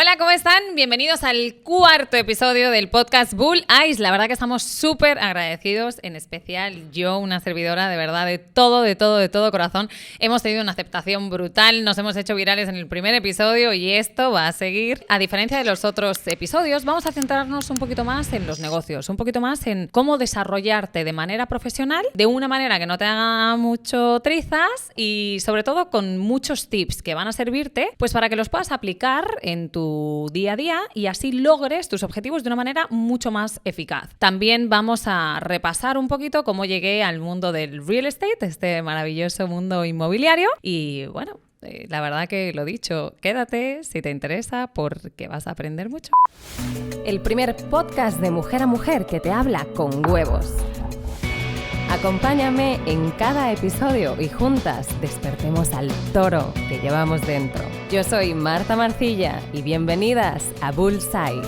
Hola, ¿cómo están? Bienvenidos al cuarto episodio del podcast Bull Eyes. La verdad que estamos súper agradecidos, en especial yo, una servidora de verdad de todo corazón. Hemos tenido una aceptación brutal, nos hemos hecho virales en el primer episodio y esto va a seguir. A diferencia de los otros episodios, vamos a centrarnos un poquito más en los negocios, un poquito más en cómo desarrollarte de manera profesional, de una manera que no te haga mucho trizas y sobre todo con muchos tips que van a servirte pues para que los puedas aplicar en tu día a día y así logres tus objetivos de una manera mucho más eficaz. También vamos a repasar un poquito cómo llegué al mundo del real estate, este maravilloso mundo inmobiliario y bueno, la verdad que lo dicho, quédate si te interesa porque vas a aprender mucho. El primer podcast de mujer a mujer que te habla con huevos. Acompáñame en cada episodio y juntas despertemos al toro que llevamos dentro. Yo soy Marta Marcilla y bienvenidas a Bullseye.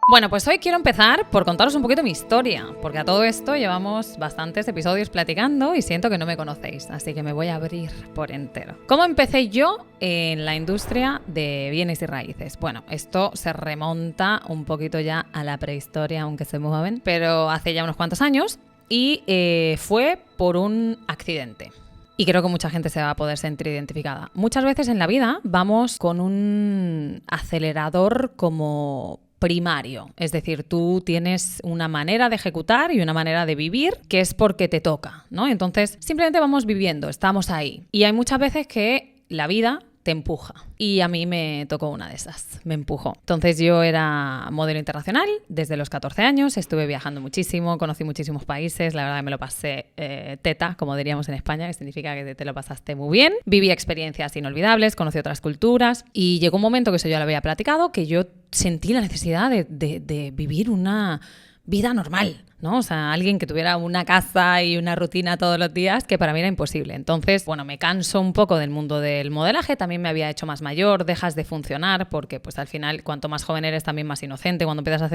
Bueno, pues hoy quiero empezar por contaros un poquito mi historia, porque a todo esto llevamos bastantes episodios platicando y siento que no me conocéis, así que me voy a abrir por entero. ¿Cómo empecé yo en la industria de bienes y raíces? Bueno, esto se remonta un poquito ya a la prehistoria, aunque se mueven, pero hace ya unos cuantos años y fue por un accidente. Y creo que mucha gente se va a poder sentir identificada. Muchas veces en la vida vamos con un acelerador como primario, es decir, tú tienes una manera de ejecutar y una manera de vivir que es porque te toca, ¿no? Entonces, simplemente vamos viviendo, estamos ahí. Y hay muchas veces que la vida te empuja. Y a mí me tocó una de esas, me empujó. Entonces yo era modelo internacional desde los 14 años, estuve viajando muchísimo, conocí muchísimos países, la verdad que me lo pasé teta, como diríamos en España, que significa que te lo pasaste muy bien. Viví experiencias inolvidables, conocí otras culturas y llegó un momento, que eso ya lo había platicado, que yo sentí la necesidad de vivir una vida normal, ¿no? O sea, alguien que tuviera una casa y una rutina todos los días, que para mí era imposible. Entonces, bueno, me canso un poco del mundo del modelaje, también me había hecho más mayor, dejas de funcionar, porque pues al final, cuanto más joven eres, también más inocente. Cuando empiezas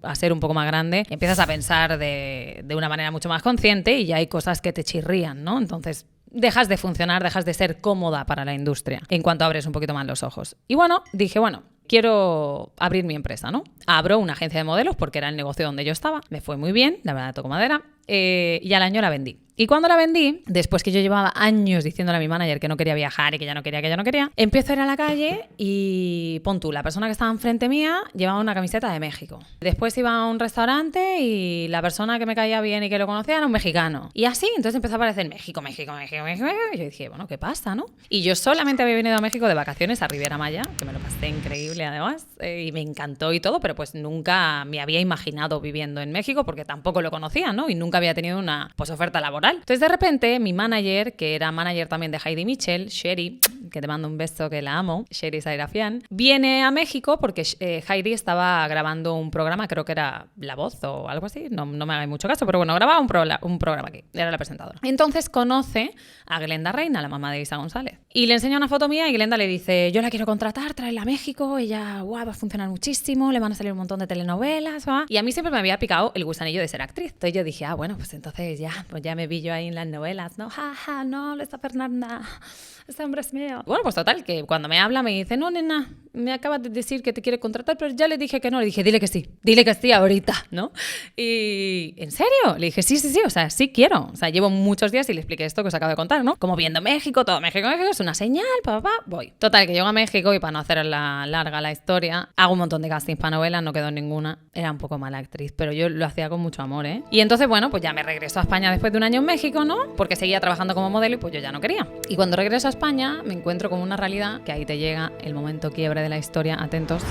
a ser un poco más grande, empiezas a pensar de una manera mucho más consciente y ya hay cosas que te chirrían, ¿no? Entonces, dejas de funcionar, dejas de ser cómoda para la industria en cuanto abres un poquito más los ojos. Y bueno, dije, bueno, quiero abrir mi empresa, ¿no? Abro una agencia de modelos porque era el negocio donde yo estaba. Me fue muy bien, la verdad, toco madera. Y al año la vendí. Y cuando la vendí, después que yo llevaba años diciéndole a mi manager que no quería viajar y que ya no quería, empiezo a ir a la calle y pon tú, la persona que estaba enfrente mía llevaba una camiseta de México. Después iba a un restaurante y la persona que me caía bien y que lo conocía era un mexicano. Y así, entonces empezó a aparecer México. Y yo dije, bueno, ¿qué pasa, no? Y yo solamente había venido a México de vacaciones a Riviera Maya, que me lo pasé increíble además, y me encantó y todo, pero pues nunca me había imaginado viviendo en México porque tampoco lo conocía, ¿no? Y nunca había tenido una oferta laboral. Entonces de repente mi manager, que era manager también de Heidi Mitchell, Sherry, que te mando un beso que la amo, Sherry Sairafian, viene a México porque Heidi estaba grabando un programa, creo que era La Voz o algo así, no me hagáis mucho caso, pero bueno, grababa un programa aquí, era la presentadora. Entonces conoce a Glenda Reina, la mamá de Isa González, y le enseña una foto mía y Glenda le dice, yo la quiero contratar, tráela a México, ella va a funcionar muchísimo, le van a salir un montón de telenovelas, ¿va? Y a mí siempre me había picado el gusanillo de ser actriz. Entonces yo dije, bueno, pues entonces ya me vi yo ahí en las novelas, ¿no? Jaja, no, esta Fernanda, este hombre es mío. Bueno, pues total, que cuando me habla me dice, no, nena, me acabas de decir que te quiere contratar, pero ya le dije que no. Le dije, dile que sí ahorita, ¿no? Y, ¿en serio? Le dije, sí, o sea, sí quiero. O sea, llevo muchos días y le expliqué esto que os acabo de contar, ¿no? Como viendo México, todo México, es una señal, voy. Total, que llego a México y para no hacer larga la historia, hago un montón de castings para novelas, no quedó ninguna. Era un poco mala actriz, pero yo lo hacía con mucho amor, ¿eh? Y entonces, bueno, pues ya me regreso a España después de un año en México, ¿no? Porque seguía trabajando como modelo y pues yo ya no quería. Y cuando regreso a España me encuentro con una realidad que ahí te llega el momento quiebre de la historia, atentos.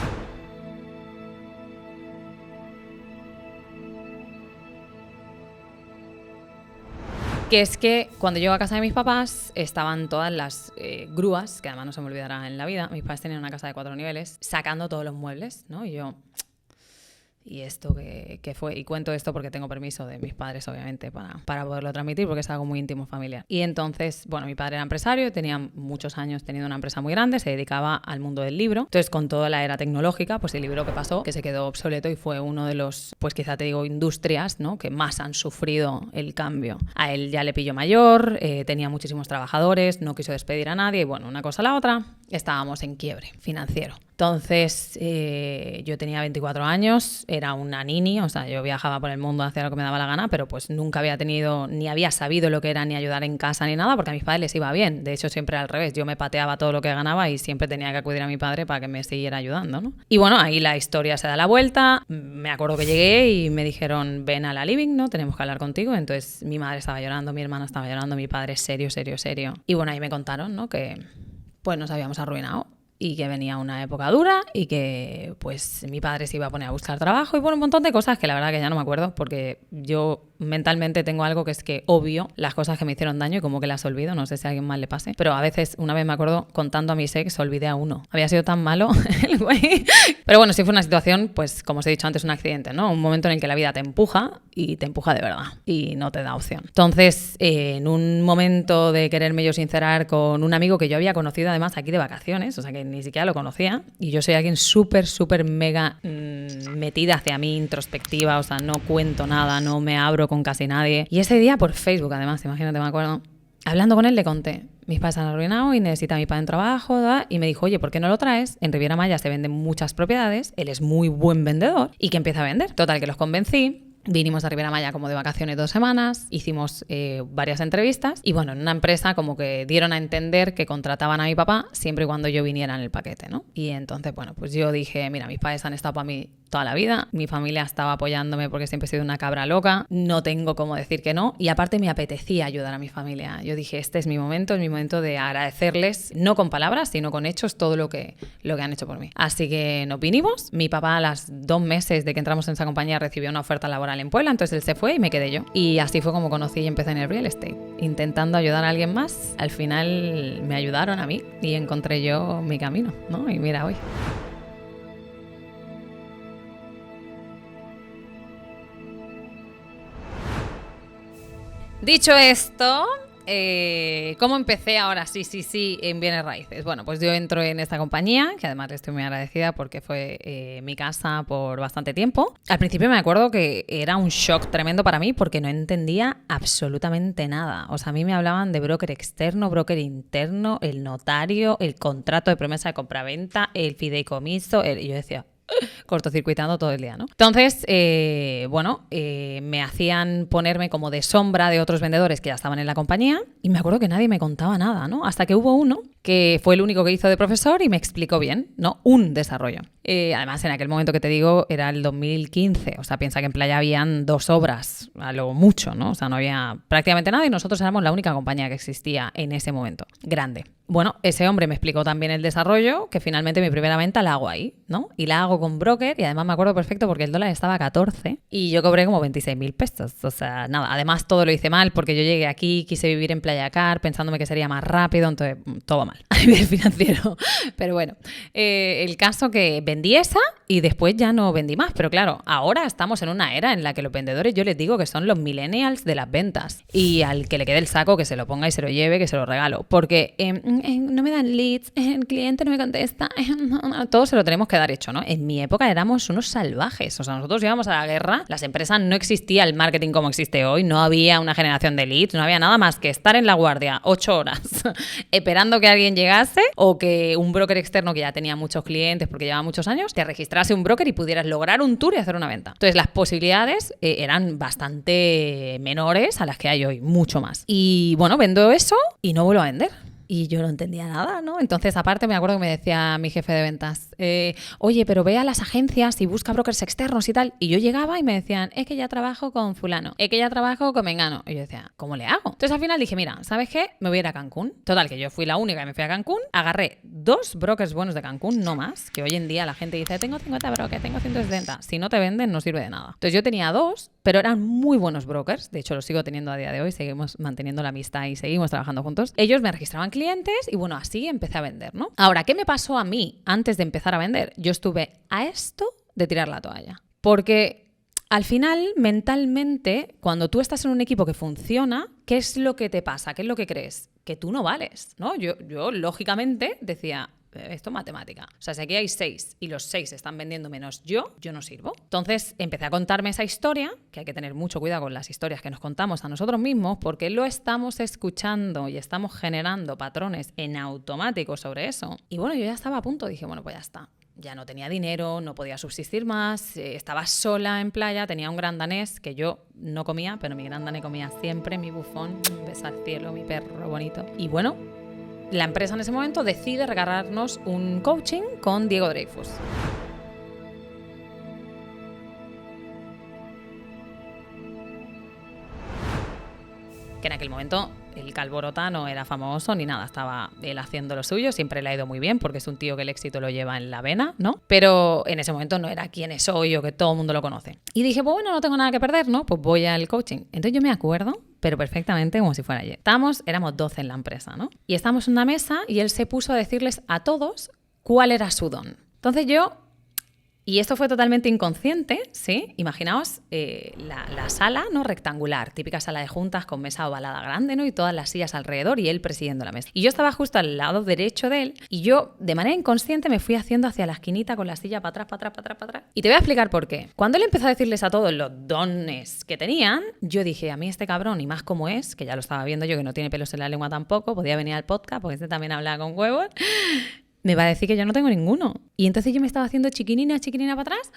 Que es que cuando llego a casa de mis papás estaban todas las grúas, que además no se me olvidará en la vida, mis padres tenían una casa de 4 niveles, sacando todos los muebles, ¿no? Y yo ¿Y esto qué fue? Y cuento esto porque tengo permiso de mis padres, obviamente, para poderlo transmitir, porque es algo muy íntimo familiar. Y entonces, bueno, mi padre era empresario, tenía muchos años teniendo una empresa muy grande, se dedicaba al mundo del libro. Entonces, con toda la era tecnológica, pues el libro que pasó, que se quedó obsoleto y fue uno de los, pues quizá te digo, industrias, ¿no?, que más han sufrido el cambio. A él ya le pilló mayor, tenía muchísimos trabajadores, no quiso despedir a nadie, y bueno, una cosa a la otra, estábamos en quiebre financiero. Entonces, yo tenía 24 años, era una nini, o sea, yo viajaba por el mundo, hacía lo que me daba la gana, pero pues nunca había tenido, ni había sabido lo que era ni ayudar en casa ni nada, porque a mis padres les iba bien. De hecho, siempre al revés, yo me pateaba todo lo que ganaba y siempre tenía que acudir a mi padre para que me siguiera ayudando, ¿no? Y bueno, ahí la historia se da la vuelta. Me acuerdo que llegué y me dijeron, ven a la living, ¿no? Tenemos que hablar contigo. Entonces, mi madre estaba llorando, mi hermana estaba llorando, mi padre serio. Y bueno, ahí me contaron, ¿no?, que pues nos habíamos arruinado y que venía una época dura y que pues mi padre se iba a poner a buscar trabajo y bueno, un montón de cosas que la verdad que ya no me acuerdo porque yo mentalmente tengo algo que es que obvio las cosas que me hicieron daño y como que las olvido, no sé si a alguien más le pase, pero a veces una vez me acuerdo contando a mis ex olvidé a uno, había sido tan malo el güey, pero bueno, sí fue una situación pues como os he dicho antes un accidente, ¿no? Un momento en el que la vida te empuja y te empuja de verdad y no te da opción. Entonces en un momento de quererme yo sincerar con un amigo que yo había conocido además aquí de vacaciones, o sea que ni siquiera lo conocía y yo soy alguien súper mega metida hacia mí, introspectiva, o sea no cuento nada, no me abro con casi nadie y ese día por Facebook además, imagínate, me acuerdo, hablando con él le conté, mis padres han arruinado y necesita a mi padre en trabajo, ¿da? Y me dijo, oye, ¿por qué no lo traes? En Riviera Maya se venden muchas propiedades, él es muy buen vendedor y que empieza a vender. Total, que los convencí. Vinimos a Riviera Maya como de vacaciones 2 semanas, hicimos varias entrevistas y bueno, en una empresa como que dieron a entender que contrataban a mi papá siempre y cuando yo viniera en el paquete, ¿no? Y entonces, bueno, pues yo dije, mira, mis padres han estado para mí toda la vida, mi familia estaba apoyándome porque siempre he sido una cabra loca, no tengo cómo decir que no y aparte me apetecía ayudar a mi familia. Yo dije, este es mi momento de agradecerles, no con palabras, sino con hechos, todo lo que han hecho por mí. Así que nos vinimos, mi papá a las 2 meses de que entramos en esa compañía recibió una oferta laboral en Puebla, entonces él se fue y me quedé yo. Y así fue como conocí y empecé en el real estate. Intentando ayudar a alguien más, al final me ayudaron a mí y encontré yo mi camino, ¿no? Y mira hoy. Dicho esto, ¿cómo empecé ahora? Sí, en bienes raíces. Bueno, pues yo entro en esta compañía, que además le estoy muy agradecida porque fue mi casa por bastante tiempo. Al principio me acuerdo que era un shock tremendo para mí porque no entendía absolutamente nada. O sea, a mí me hablaban de broker externo, broker interno, el notario, el contrato de promesa de compraventa, el fideicomiso, y yo decía, cortocircuitando todo el día, ¿no? Entonces, me hacían ponerme como de sombra de otros vendedores que ya estaban en la compañía y me acuerdo que nadie me contaba nada, ¿no? Hasta que hubo uno que fue el único que hizo de profesor y me explicó bien, ¿no? Un desarrollo. Además, en aquel momento que te digo, era el 2015. O sea, piensa que en Playa habían 2 obras, a lo mucho, ¿no? O sea, no había prácticamente nada y nosotros éramos la única compañía que existía en ese momento. Grande. Bueno, ese hombre me explicó también el desarrollo, que finalmente mi primera venta la hago ahí, ¿no? Y la hago con broker y además me acuerdo perfecto porque el dólar estaba a 14 y yo cobré como 26.000 pesos. O sea, nada, además todo lo hice mal porque yo llegué aquí, quise vivir en Playa Car pensándome que sería más rápido, entonces todo mal a nivel financiero. Pero bueno, el caso que vendí esa y después ya no vendí más. Pero claro, ahora estamos en una era en la que los vendedores yo les digo que son los millennials de las ventas y al que le quede el saco que se lo ponga y se lo lleve, que se lo regalo. Porque no me dan leads, el cliente no me contesta, todo se lo tenemos que dar hecho, ¿no? En mi época éramos unos salvajes, o sea, nosotros íbamos a la guerra, las empresas no existía el marketing como existe hoy, no había una generación de leads, no había nada más que estar en la guardia 8 horas esperando que alguien llegase o que un broker externo que ya tenía muchos clientes porque llevaba muchos años, te registrase un broker y pudieras lograr un tour y hacer una venta. Entonces las posibilidades eran bastante menores a las que hay hoy, mucho más. Y bueno, vendo eso y no vuelvo a vender. Y yo no entendía nada, ¿no? Entonces, aparte, me acuerdo que me decía mi jefe de ventas, oye, pero ve a las agencias y busca brokers externos y tal. Y yo llegaba y me decían, es que ya trabajo con fulano, es que ya trabajo con mengano. Y yo decía, ¿cómo le hago? Entonces, al final dije, mira, ¿sabes qué? Me voy a ir a Cancún. Total, que yo fui la única que me fui a Cancún. Agarré 2 brokers buenos de Cancún, no más, que hoy en día la gente dice, tengo 50 brokers, tengo 170. Si no te venden, no sirve de nada. Entonces, yo tenía 2, pero eran muy buenos brokers. De hecho, los sigo teniendo a día de hoy. Seguimos manteniendo la amistad y seguimos trabajando juntos. Ellos me registraban clientes y bueno, así empecé a vender, ¿no? Ahora, ¿qué me pasó a mí antes de empezar a vender? Yo estuve a esto de tirar la toalla. Porque al final, mentalmente, cuando tú estás en un equipo que funciona, ¿qué es lo que te pasa? ¿Qué es lo que crees? Que tú no vales, ¿no? Yo lógicamente decía, esto es matemática. O sea, si aquí hay 6 y los 6 están vendiendo menos yo no sirvo. Entonces empecé a contarme esa historia, que hay que tener mucho cuidado con las historias que nos contamos a nosotros mismos, porque lo estamos escuchando y estamos generando patrones en automático sobre eso. Y bueno, yo ya estaba a punto, dije, bueno, pues ya está. Ya no tenía dinero, no podía subsistir más, estaba sola en playa, tenía un gran danés que yo no comía, pero mi gran danés comía siempre, mi bufón, besa al cielo, mi perro bonito. Y bueno, la empresa en ese momento decide regalarnos un coaching con Diego Dreyfus. Que en aquel momento el Calborota no era famoso ni nada, estaba él haciendo lo suyo, siempre le ha ido muy bien porque es un tío que el éxito lo lleva en la vena, ¿no? Pero en ese momento no era quién soy o que todo el mundo lo conoce. Y dije, pues bueno, no tengo nada que perder, ¿no? Pues voy al coaching. Entonces yo me acuerdo, pero perfectamente como si fuera ayer. Éramos 12 en la empresa, ¿no? Y estábamos en una mesa y él se puso a decirles a todos cuál era su don. Entonces yo... Y esto fue totalmente inconsciente, ¿sí? Imaginaos la sala, ¿no? Rectangular, típica sala de juntas con mesa ovalada grande, ¿no? Y todas las sillas alrededor y él presidiendo la mesa. Y yo estaba justo al lado derecho de él y yo, de manera inconsciente, me fui haciendo hacia la esquinita con la silla para atrás. Y te voy a explicar por qué. Cuando él empezó a decirles a todos los dones que tenían, yo dije, a mí este cabrón, y más como es, que ya lo estaba viendo yo, que no tiene pelos en la lengua tampoco, podía venir al podcast, porque este también hablaba con huevos... me va a decir que yo no tengo ninguno. Y entonces yo me estaba haciendo chiquinina para atrás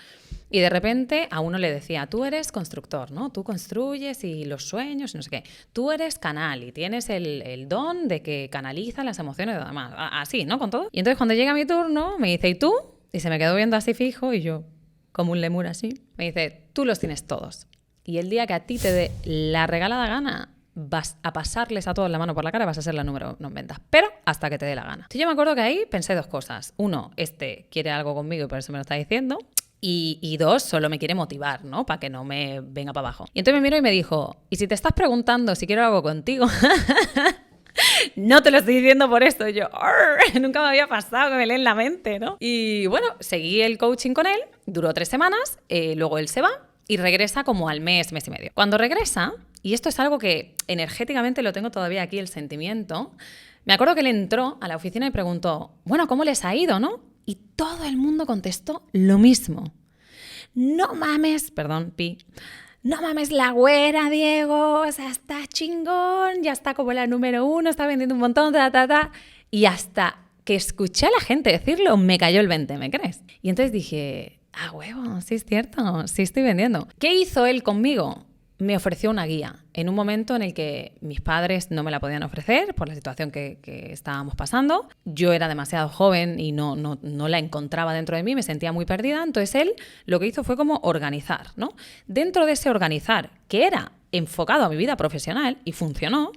y de repente a uno le decía, tú eres constructor, ¿no? Tú construyes y los sueños y no sé qué. Tú eres canal y tienes el don de que canaliza las emociones y demás. Así, ¿no? Con todo. Y entonces cuando llega mi turno me dice, ¿y tú? Y se me quedó viendo así fijo y yo, como un lemur así, me dice, tú los tienes todos. Y el día que a ti te dé la regalada gana, vas a pasarles a todos la mano por la cara y vas a ser la número 1 en ventas. Pero hasta que te dé la gana. Entonces yo me acuerdo que ahí pensé 2 cosas. 1, este quiere algo conmigo y por eso me lo está diciendo. Y 2, solo me quiere motivar, ¿no? Para que no me venga para abajo. Y entonces me miró y me dijo, ¿y si te estás preguntando si quiero algo contigo? No te lo estoy diciendo por esto. Yo, nunca me había pasado que me leen la mente, ¿no? Y bueno, seguí el coaching con él. Duró 3 semanas. Luego él se va y regresa como al mes y medio. Cuando regresa... Y esto es algo que energéticamente lo tengo todavía aquí, el sentimiento. Me acuerdo que él entró a la oficina y preguntó, bueno, ¿cómo les ha ido, no? Y todo el mundo contestó lo mismo. No mames, perdón, Pi. No mames, la güera, Diego, o sea, está chingón, ya está como la número 1, está vendiendo un montón, Y hasta que escuché a la gente decirlo, me cayó el 20, ¿me crees? Y entonces dije, huevo, sí es cierto, sí estoy vendiendo. ¿Qué hizo él conmigo? Me ofreció una guía en un momento en el que mis padres no me la podían ofrecer por la situación que estábamos pasando. Yo era demasiado joven y no la encontraba dentro de mí, me sentía muy perdida. Entonces él lo que hizo fue como organizar, ¿no? Dentro de ese organizar, que era enfocado a mi vida profesional y funcionó,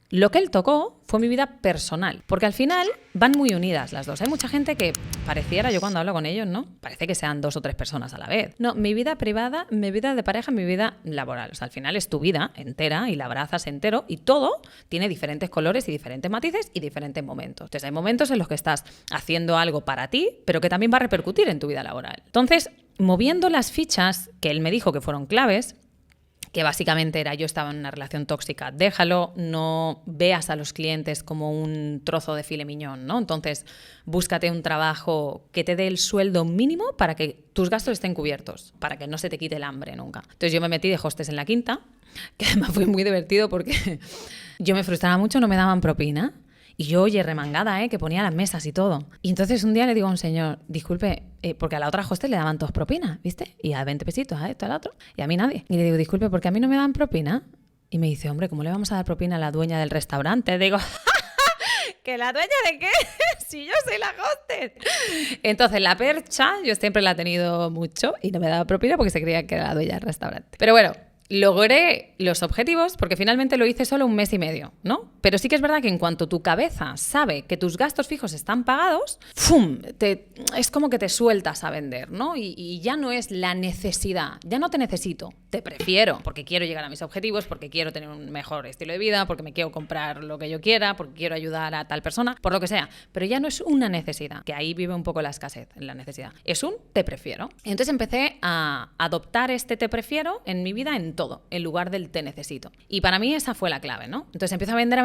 lo que él tocó fue mi vida personal, porque al final van muy unidas las dos. Hay mucha gente que pareciera, yo cuando hablo con ellos, ¿no? Parece que sean 2 o 3 personas a la vez. No, mi vida privada, mi vida de pareja, mi vida laboral. O sea, al final es tu vida entera y la abrazas entero y todo tiene diferentes colores y diferentes matices y diferentes momentos. Entonces hay momentos en los que estás haciendo algo para ti, pero que también va a repercutir en tu vida laboral. Entonces, moviendo las fichas que él me dijo que fueron claves, que básicamente era yo estaba en una relación tóxica, déjalo, no veas a los clientes como un trozo de filet mignon, ¿no? Entonces, búscate un trabajo que te dé el sueldo mínimo para que tus gastos estén cubiertos, para que no se te quite el hambre nunca. Entonces yo me metí de hostess en la Quinta, que además fue muy divertido porque yo me frustraba mucho, no me daban propina. Y yo, oye, remangada, que ponía las mesas y todo. Y entonces un día le digo a un señor, disculpe, porque a la otra hostel le daban todos propina, ¿viste? Y a 20 pesitos, a esto, al otro, y a mí nadie. Y le digo, disculpe, ¿porque a mí no me dan propina? Y me dice, hombre, ¿cómo le vamos a dar propina a la dueña del restaurante? Digo, ¿que la dueña de qué? Si yo soy la hostess. Entonces la percha, yo siempre la he tenido mucho y no me daba propina porque se creía que era la dueña del restaurante. Pero bueno, logré los objetivos porque finalmente lo hice solo 1 mes y medio, ¿no? Pero sí que es verdad que en cuanto tu cabeza sabe que tus gastos fijos están pagados, ¡fum! Es como que te sueltas a vender, ¿no? Y ya no es la necesidad, ya no te necesito, te prefiero porque quiero llegar a mis objetivos, porque quiero tener un mejor estilo de vida, porque me quiero comprar lo que yo quiera, porque quiero ayudar a tal persona, por lo que sea. Pero ya no es una necesidad, que ahí vive un poco la escasez, la necesidad. Es un te prefiero. Entonces empecé a adoptar este te prefiero en mi vida en todo, en lugar del te necesito. Y para mí esa fue la clave, ¿no? Entonces empiezo a vender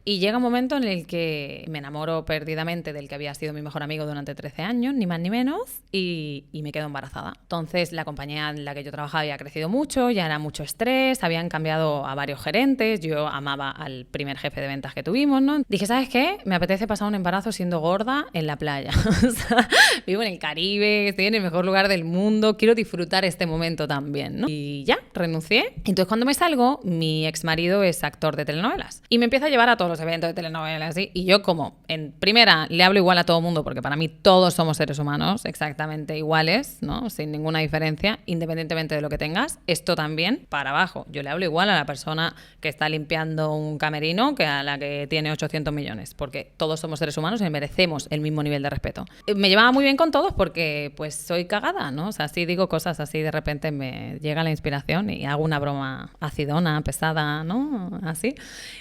y llega un momento en el que me enamoro perdidamente del que había sido mi mejor amigo durante 13 años, ni más ni menos, y me quedo embarazada. Entonces la compañía en la que yo trabajaba había crecido mucho, ya era mucho estrés, habían cambiado a varios gerentes, yo amaba al primer jefe de ventas que tuvimos, ¿no? Dije, ¿sabes qué? Me apetece pasar un embarazo siendo gorda en la playa. O sea, vivo en el Caribe, estoy en el mejor lugar del mundo, quiero disfrutar este momento también, ¿no? Y ya, renuncié. Entonces cuando me salgo, mi exmarido es actor de telenovelas y me empieza a llevar a todos los eventos de telenovelas, ¿sí? Y yo como, en primera, le hablo igual a todo el mundo porque para mí todos somos seres humanos exactamente iguales, ¿no? Sin ninguna diferencia, independientemente de lo que tengas. Esto también, para abajo. Yo le hablo igual a la persona que está limpiando un camerino que a la que tiene 800 millones, porque todos somos seres humanos y merecemos el mismo nivel de respeto. Me llevaba muy bien con todos porque pues soy cagada, ¿no? O sea, si digo cosas así, de repente me llega la inspiración y hago una broma acidona, pesada, ¿no? Así.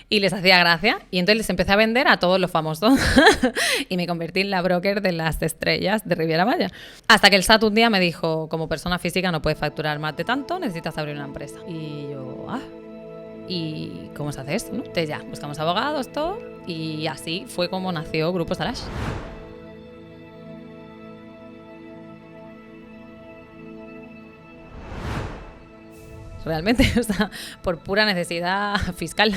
Y les hacía gracia y entonces les empecé a vender a todos los famosos y me convertí en la broker de las estrellas de Riviera Maya. Hasta que el SAT un día me dijo, como persona física no puedes facturar más de tanto, necesitas abrir una empresa. Y yo, ¿y cómo se hace esto, no? Entonces ya, buscamos abogados, todo, y así fue como nació Grupo Salash. Realmente, o sea, por pura necesidad fiscal.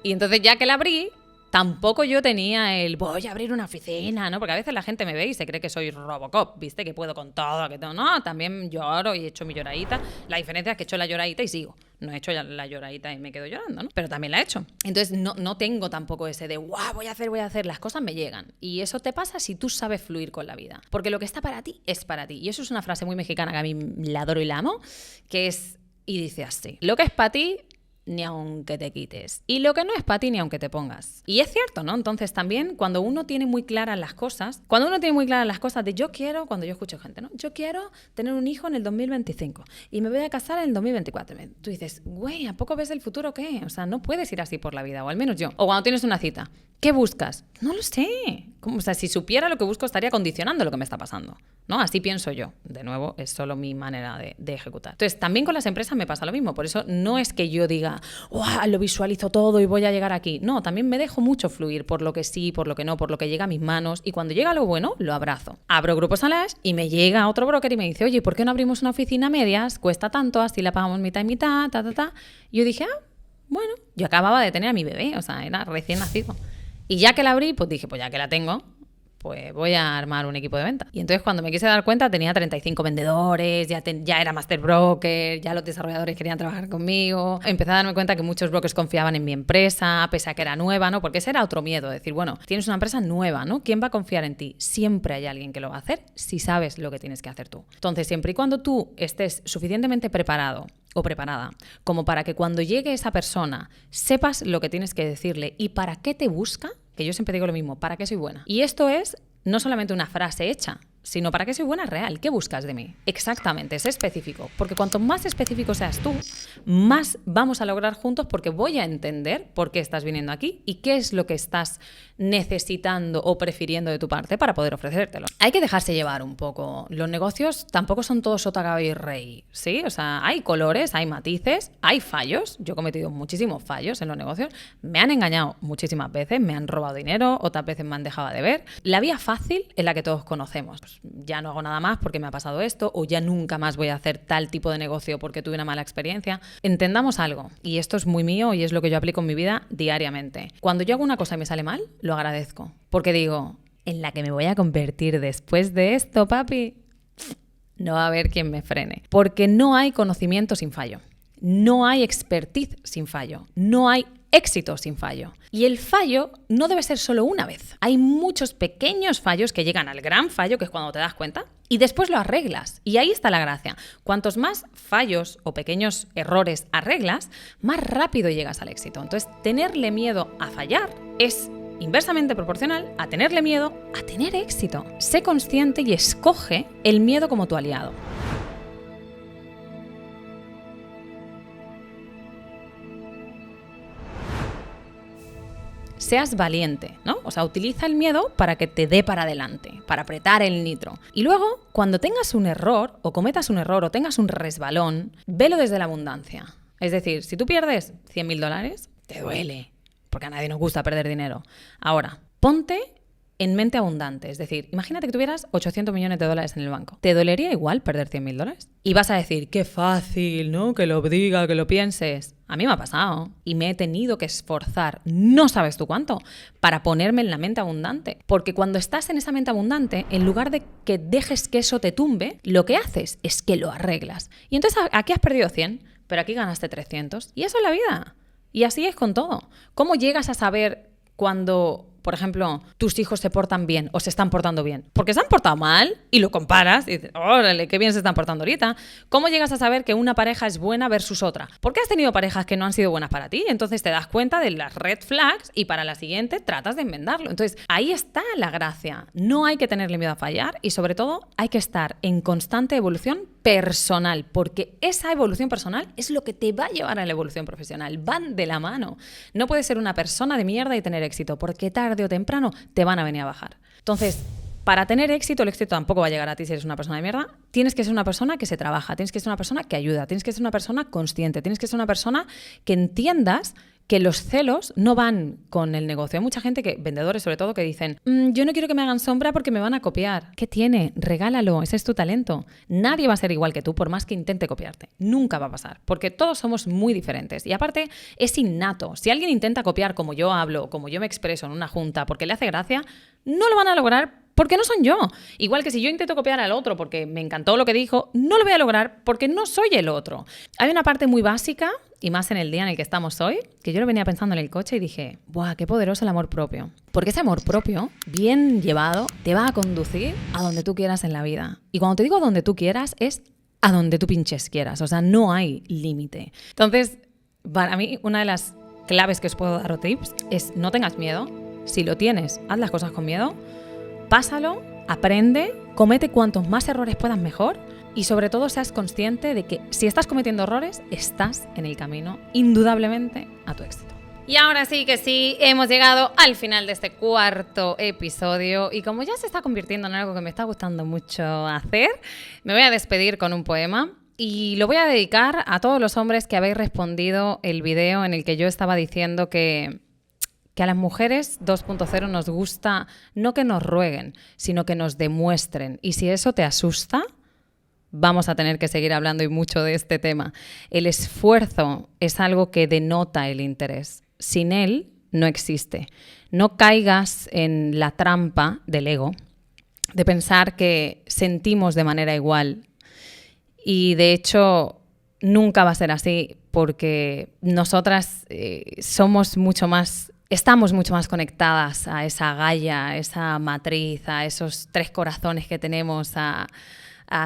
Y entonces ya que la abrí, tampoco yo tenía el voy a abrir una oficina, ¿no? Porque a veces la gente me ve y se cree que soy Robocop, ¿viste? Que puedo con todo, que todo. No, también lloro y he hecho mi lloradita. La diferencia es que he hecho la lloradita y sigo. No he hecho la lloradita y me quedo llorando, ¿no? Pero también la he hecho. Entonces no tengo tampoco ese de ¡guau! Voy a hacer. Las cosas me llegan. Y eso te pasa si tú sabes fluir con la vida. Porque lo que está para ti es para ti. Y eso es una frase muy mexicana que a mí la adoro y la amo, que es, y dice así: lo que es para ti, ni aunque te quites. Y lo que no es para ti, ni aunque te pongas. Y es cierto, ¿no? Entonces también cuando uno tiene muy claras las cosas, de yo quiero, cuando yo escucho gente, ¿no? Yo quiero tener un hijo en el 2025 y me voy a casar en el 2024. Tú dices, güey, ¿a poco ves el futuro o qué? O sea, no puedes ir así por la vida, o al menos yo. O cuando tienes una cita, ¿qué buscas? No lo sé. O sea, si supiera lo que busco estaría condicionando lo que me está pasando, ¿no? Así pienso yo. De nuevo, es solo mi manera de ejecutar. Entonces, también con las empresas me pasa lo mismo. Por eso no es que yo diga, ¡wow! Lo visualizo todo y voy a llegar aquí. No, también me dejo mucho fluir por lo que sí, por lo que no, por lo que llega a mis manos. Y cuando llega algo bueno, lo abrazo. Abro Grupo Salash y me llega otro broker y me dice, oye, ¿por qué no abrimos una oficina a medias? Cuesta tanto, así la pagamos mitad y mitad, Y yo dije, bueno, yo acababa de tener a mi bebé, o sea, era recién nacido. Y ya que la abrí, pues dije, pues ya que la tengo, pues voy a armar un equipo de venta. Y entonces cuando me quise dar cuenta tenía 35 vendedores, ya era master broker, ya los desarrolladores querían trabajar conmigo. Empecé a darme cuenta que muchos brokers confiaban en mi empresa, pese a que era nueva, ¿no? Porque ese era otro miedo, decir, bueno, tienes una empresa nueva, ¿no? ¿Quién va a confiar en ti? Siempre hay alguien que lo va a hacer si sabes lo que tienes que hacer tú. Entonces, siempre y cuando tú estés suficientemente preparado o preparada como para que cuando llegue esa persona sepas lo que tienes que decirle y para qué te busca, que yo siempre digo lo mismo, ¿para qué soy buena? Y esto es no solamente una frase hecha, sino ¿para qué soy buena real? ¿Qué buscas de mí? Exactamente, es específico. Porque cuanto más específico seas tú, más vamos a lograr juntos porque voy a entender por qué estás viniendo aquí y qué es lo que estás necesitando o prefiriendo de tu parte para poder ofrecértelo. Hay que dejarse llevar un poco. Los negocios tampoco son todos sota, caballo y rey, ¿sí? O sea, hay colores, hay matices, hay fallos. Yo he cometido muchísimos fallos en los negocios. Me han engañado muchísimas veces, me han robado dinero, otras veces me han dejado de ver. La vía fácil es la que todos conocemos. Ya no hago nada más porque me ha pasado esto, o ya nunca más voy a hacer tal tipo de negocio porque tuve una mala experiencia. Entendamos algo, y esto es muy mío y es lo que yo aplico en mi vida diariamente. Cuando yo hago una cosa y me sale mal, lo agradezco, porque digo, en la que me voy a convertir después de esto, papi, no va a haber quien me frene, porque no hay conocimiento sin fallo, no hay expertise sin fallo, no hay éxito sin fallo. Y el fallo no debe ser solo una vez. Hay muchos pequeños fallos que llegan al gran fallo, que es cuando te das cuenta, y después lo arreglas. Y ahí está la gracia. Cuantos más fallos o pequeños errores arreglas, más rápido llegas al éxito. Entonces, tenerle miedo a fallar es inversamente proporcional a tenerle miedo a tener éxito. Sé consciente y escoge el miedo como tu aliado. Seas valiente, ¿no? O sea, utiliza el miedo para que te dé para adelante, para apretar el nitro. Y luego, cuando tengas un error, o cometas un error, o tengas un resbalón, velo desde la abundancia. Es decir, si tú pierdes $100.000, te duele, porque a nadie nos gusta perder dinero. Ahora, ponte en mente abundante. Es decir, imagínate que tuvieras $800 millones en el banco. ¿Te dolería igual perder $100.000? Y vas a decir, qué fácil, ¿no? Que lo diga, que lo pienses. A mí me ha pasado y me he tenido que esforzar, no sabes tú cuánto, para ponerme en la mente abundante. Porque cuando estás en esa mente abundante, en lugar de que dejes que eso te tumbe, lo que haces es que lo arreglas. Y entonces aquí has perdido 100, pero aquí ganaste 300. Y eso es la vida. Y así es con todo. ¿Cómo llegas a saber cuando, por ejemplo, tus hijos se portan bien o se están portando bien? Porque se han portado mal y lo comparas y dices, órale, qué bien se están portando ahorita. ¿Cómo llegas a saber que una pareja es buena versus otra? Porque has tenido parejas que no han sido buenas para ti, entonces te das cuenta de las red flags y para la siguiente tratas de enmendarlo. Entonces, ahí está la gracia. No hay que tenerle miedo a fallar y sobre todo hay que estar en constante evolución personal, porque esa evolución personal es lo que te va a llevar a la evolución profesional. Van de la mano. No puedes ser una persona de mierda y tener éxito, porque tarde o temprano te van a venir a bajar. Entonces, para tener éxito, el éxito tampoco va a llegar a ti si eres una persona de mierda. Tienes que ser una persona que se trabaja, tienes que ser una persona que ayuda, tienes que ser una persona consciente, tienes que ser una persona que entiendas que los celos no van con el negocio. Hay mucha gente, vendedores sobre todo, que dicen, yo no quiero que me hagan sombra porque me van a copiar. ¿Qué tiene? Regálalo, ese es tu talento. Nadie va a ser igual que tú por más que intente copiarte. Nunca va a pasar, porque todos somos muy diferentes. Y aparte, es innato. Si alguien intenta copiar como yo hablo, como yo me expreso en una junta, porque le hace gracia, no lo van a lograr porque no son yo. Igual que si yo intento copiar al otro porque me encantó lo que dijo, no lo voy a lograr porque no soy el otro. Hay una parte muy básica, y más en el día en el que estamos hoy, que yo lo venía pensando en el coche y dije, ¡buah, qué poderoso el amor propio! Porque ese amor propio, bien llevado, te va a conducir a donde tú quieras en la vida. Y cuando te digo a donde tú quieras, es a donde tú pinches quieras. O sea, no hay límite. Entonces, para mí, una de las claves que os puedo dar o tips es no tengas miedo. Si lo tienes, haz las cosas con miedo. Pásalo, aprende, comete cuantos más errores puedas mejor y sobre todo seas consciente de que si estás cometiendo errores, estás en el camino indudablemente a tu éxito. Y ahora sí que sí, hemos llegado al final de este cuarto episodio y como ya se está convirtiendo en algo que me está gustando mucho hacer, me voy a despedir con un poema. Y lo voy a dedicar a todos los hombres que habéis respondido el video en el que yo estaba diciendo que a las mujeres 2.0 nos gusta no que nos rueguen, sino que nos demuestren. Y si eso te asusta, vamos a tener que seguir hablando y mucho de este tema. El esfuerzo es algo que denota el interés. Sin él no existe. No caigas en la trampa del ego, de pensar que sentimos de manera igual. Y de hecho, nunca va a ser así, porque nosotras estamos mucho más conectadas a esa Gaia, a esa matriz, a esos 3 corazones que tenemos, a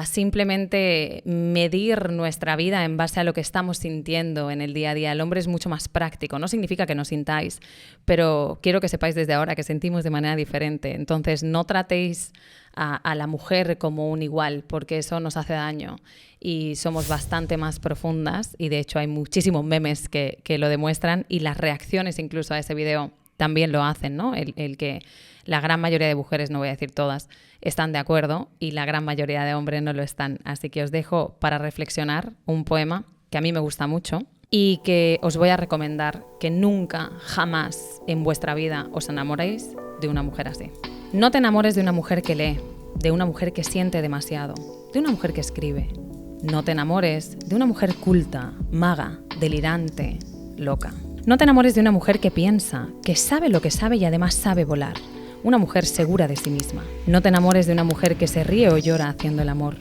simplemente medir nuestra vida en base a lo que estamos sintiendo en el día a día. El hombre es mucho más práctico, no significa que no sintáis, pero quiero que sepáis desde ahora que sentimos de manera diferente. Entonces no tratéis a la mujer como un igual, porque eso nos hace daño y somos bastante más profundas y de hecho hay muchísimos memes que lo demuestran y las reacciones incluso a ese video también lo hacen, ¿no? El que la gran mayoría de mujeres, no voy a decir todas, están de acuerdo y la gran mayoría de hombres no lo están. Así que os dejo para reflexionar un poema que a mí me gusta mucho y que os voy a recomendar que nunca, jamás en vuestra vida os enamoréis de una mujer así. No te enamores de una mujer que lee, de una mujer que siente demasiado, de una mujer que escribe. No te enamores de una mujer culta, maga, delirante, loca. No te enamores de una mujer que piensa, que sabe lo que sabe y además sabe volar. Una mujer segura de sí misma. No te enamores de una mujer que se ríe o llora haciendo el amor,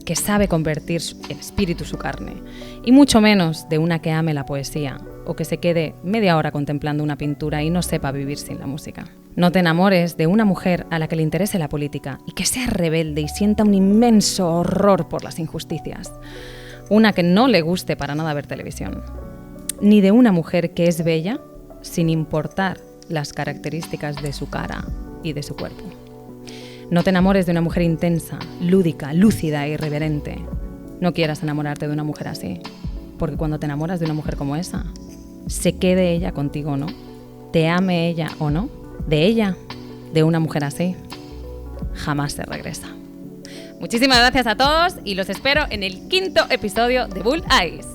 que sabe convertir en espíritu su carne. Y mucho menos de una que ame la poesía, o que se quede media hora contemplando una pintura y no sepa vivir sin la música. No te enamores de una mujer a la que le interese la política y que sea rebelde y sienta un inmenso horror por las injusticias. Una que no le guste para nada ver televisión. Ni de una mujer que es bella sin importar las características de su cara y de su cuerpo. No te enamores de una mujer intensa, lúdica, lúcida e irreverente. No quieras enamorarte de una mujer así, porque cuando te enamoras de una mujer como esa, se quede ella contigo o no, te ame ella o no, de ella, de una mujer así, jamás se regresa. Muchísimas gracias a todos y los espero en el 5º episodio de Bull Eyes.